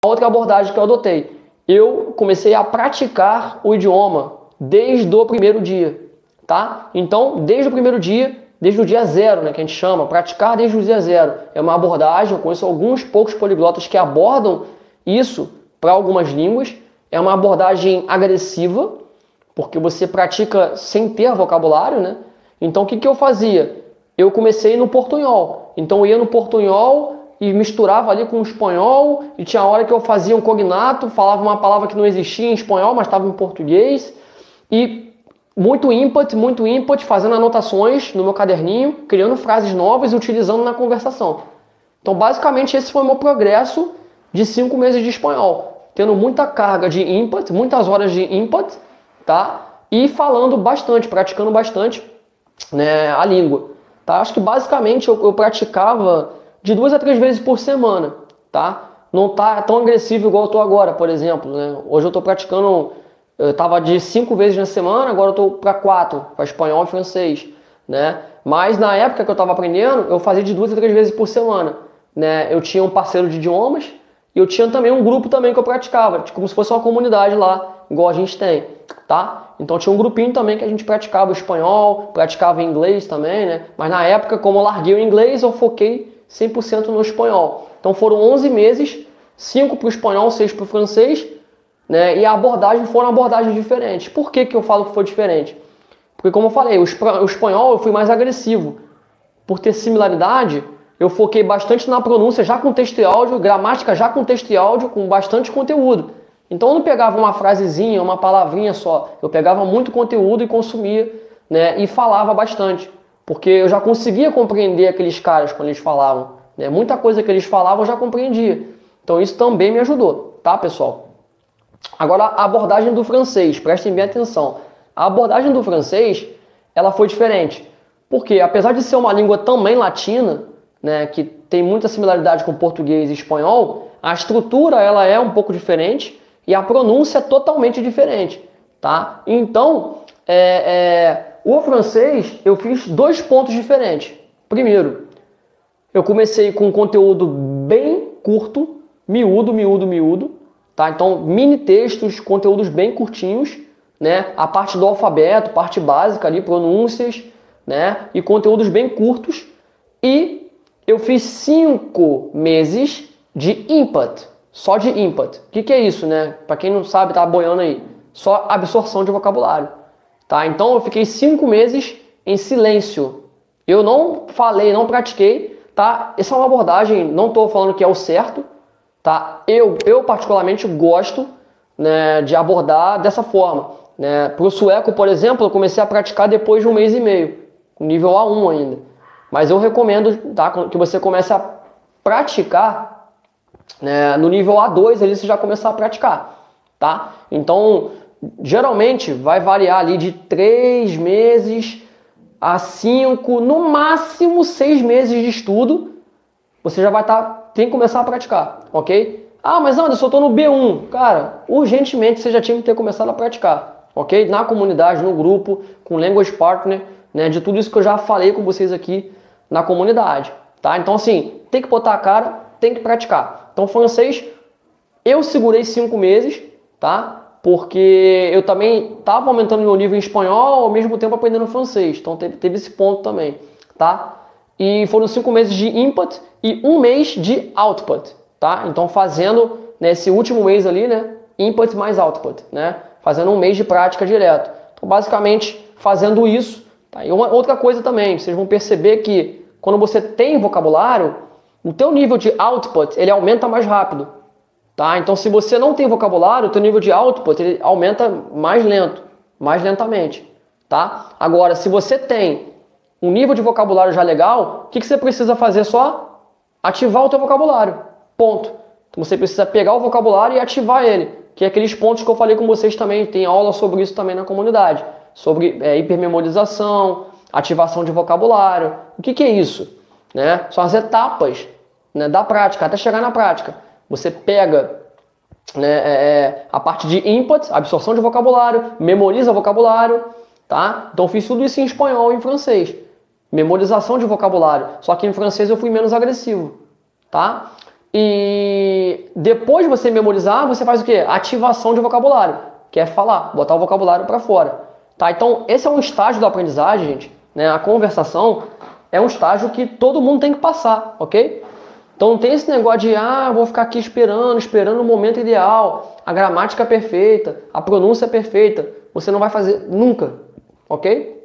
Outra abordagem que eu adotei, eu comecei a praticar o idioma desde o primeiro dia, tá? Então, desde o primeiro dia, desde o dia zero, né, que a gente chama, praticar desde o dia zero. É uma abordagem, eu conheço alguns poucos poliglotas que abordam isso para algumas línguas. É uma abordagem agressiva, porque você pratica sem ter vocabulário, né? Então, o que eu fazia? Eu comecei no portunhol. Então, eu ia no portunhol e misturava ali com o espanhol, e tinha hora que eu fazia um cognato, falava uma palavra que não existia em espanhol, mas estava em português, e muito input, fazendo anotações no meu caderninho, criando frases novas e utilizando na conversação. Então, basicamente, esse foi o meu progresso de 5 meses de espanhol, tendo muita carga de input, muitas horas de input, tá? E falando bastante, praticando bastante, né, a língua. Tá? Acho que basicamente eu praticava de 2 a 3 vezes por semana, tá? Não tá tão agressivo igual eu tô agora, por exemplo, né? Hoje eu tô praticando, eu tava de 5 vezes na semana, agora eu tô para 4, para espanhol e francês, né? Mas na época que eu tava aprendendo, eu fazia de 2 a 3 vezes por semana, né? Eu tinha um parceiro de idiomas e eu tinha também um grupo também que eu praticava, como se fosse uma comunidade lá, igual a gente tem, tá? Então tinha um grupinho também que a gente praticava o espanhol, praticava inglês também, né? Mas na época, como eu larguei o inglês, eu foquei 100% no espanhol. Então foram 11 meses, 5 para o espanhol, 6 para o francês, né? E a abordagem foram abordagens diferentes. Por que eu falo que foi diferente? Porque, como eu falei, o espanhol eu fui mais agressivo. Por ter similaridade, eu foquei bastante na pronúncia já com texto e áudio, gramática já com texto e áudio, com bastante conteúdo. Então eu não pegava uma frasezinha, uma palavrinha só. Eu pegava muito conteúdo e consumia, né? E falava bastante. Porque eu já conseguia compreender aqueles caras quando eles falavam, né? Muita coisa que eles falavam eu já compreendia. Então isso também me ajudou, tá, pessoal? Agora a abordagem do francês, prestem bem atenção. A abordagem do francês, ela foi diferente. Porque apesar de ser uma língua também latina, né, que tem muita similaridade com português e espanhol, a estrutura ela é um pouco diferente e a pronúncia é totalmente diferente, tá? Então, o francês, eu fiz 2 pontos diferentes. Primeiro, eu comecei com um conteúdo bem curto, miúdo, tá? Então, mini textos, conteúdos bem curtinhos, né? A parte do alfabeto, parte básica ali, pronúncias, né? E conteúdos bem curtos. E eu fiz 5 meses de input, só de input. O que é isso, né? Para quem não sabe, tá boiando aí. Só absorção de vocabulário. Tá? Então eu fiquei 5 meses em silêncio. Eu não falei, não pratiquei, tá? Essa é uma abordagem, não estou falando que é o certo, tá? Eu particularmente gosto, né, de abordar dessa forma, né? Para o sueco, por exemplo, eu comecei a praticar depois de 1 mês e meio, nível A1 ainda. Mas eu recomendo, tá, que você comece a praticar, né, no nível A2, ali você já começar a praticar, tá? Então, geralmente vai variar ali de 3 meses a 5, no máximo 6 meses de estudo, você já vai tem que começar a praticar, ok? Ah, mas Anderson, eu estou no B1. Cara, urgentemente você já tinha que ter começado a praticar, ok? Na comunidade, no grupo, com Language Partner, né, de tudo isso que eu já falei com vocês aqui na comunidade, tá? Então, assim, tem que botar a cara, tem que praticar. Então, francês, eu segurei 5 meses, tá? Porque eu também estava aumentando meu nível em espanhol, ao mesmo tempo aprendendo francês. Então, teve esse ponto também, tá? E foram 5 meses de input e 1 mês de output, tá? Então, fazendo nesse último mês ali, né? Input mais output, né? Fazendo 1 mês de prática direto. Então, basicamente, fazendo isso. Tá? E uma outra coisa também, vocês vão perceber que quando você tem vocabulário, o teu nível de output, ele aumenta mais rápido. Tá? Então, se você não tem vocabulário, o teu nível de output, ele aumenta mais lento, mais lentamente. Tá? Agora, se você tem um nível de vocabulário já legal, o que você precisa fazer só? Ativar o teu vocabulário. Ponto. Então, você precisa pegar o vocabulário e ativar ele, que é aqueles pontos que eu falei com vocês também, tem aula sobre isso também na comunidade, sobre hipermemorização, ativação de vocabulário. O que é isso? Né? São as etapas, né, da prática, até chegar na prática. Você pega, né, a parte de input, absorção de vocabulário, memoriza vocabulário, tá? Então eu fiz tudo isso em espanhol e em francês. Memorização de vocabulário. Só que em francês eu fui menos agressivo, tá? E depois de você memorizar, você faz o quê? Ativação de vocabulário, que é falar, botar o vocabulário para fora. Tá? Então, esse é um estágio da aprendizagem, gente, né? A conversação é um estágio que todo mundo tem que passar, ok? Então não tem esse negócio de, vou ficar aqui esperando o momento ideal, a gramática perfeita, a pronúncia perfeita. Você não vai fazer nunca, ok?